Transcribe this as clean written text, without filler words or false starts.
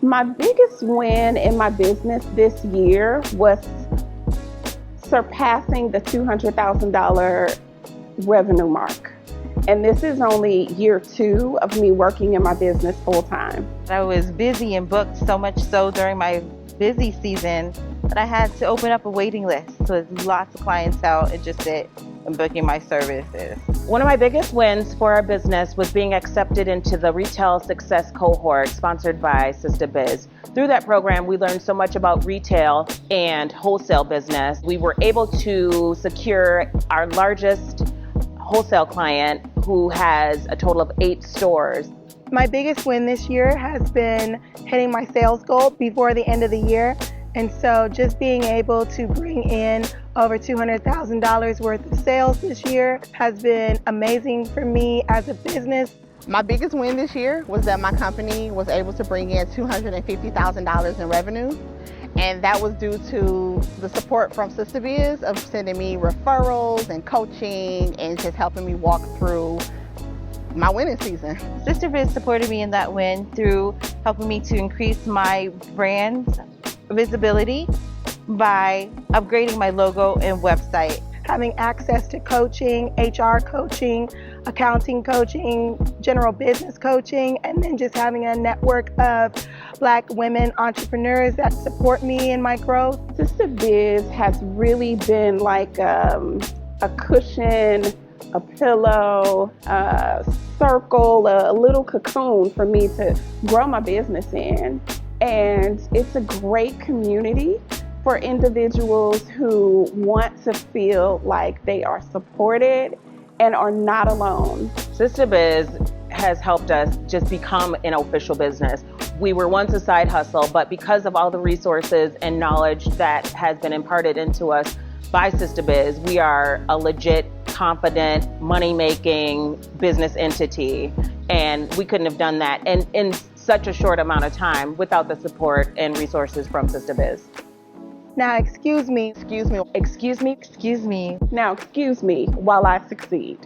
My biggest win in my business this year was surpassing the $200,000 revenue mark. And this is only year 2 of me working in my business full time. I was busy and booked so much so during my busy season that I had to open up a waiting list. So there's lots of clientele interested in booking my services. One of my biggest wins for our business was being accepted into the Retail Success Cohort sponsored by Sistahbiz. Through that program, we learned so much about retail and wholesale business. We were able to secure our largest wholesale client, who has a total of 8 stores. My biggest win this year has been hitting my sales goal before the end of the year. And so just being able to bring in over $200,000 worth of sales this year has been amazing for me as a business. My biggest win this year was that my company was able to bring in $250,000 in revenue. And that was due to the support from Sistahbiz of sending me referrals and coaching and just helping me walk through my winning season. Sistahbiz supported me in that win through helping me to increase my brand visibility by upgrading my logo and website. Having access to coaching, HR coaching, accounting coaching, general business coaching, and then just having a network of Black women entrepreneurs that support me in my growth. Sistahbiz has really been like a cushion, a pillow, a circle, a little cocoon for me to grow my business in. And it's a great community for individuals who want to feel like they are supported and are not alone. Sistahbiz has helped us just become an official business. We were once a side hustle, but because of all the resources and knowledge that has been imparted into us by Sistahbiz, we are a legit, confident, money-making business entity. And we couldn't have done that in such a short amount of time without the support and resources from Sistahbiz. Now, excuse me. Excuse me. Excuse me. Now, excuse me while I succeed.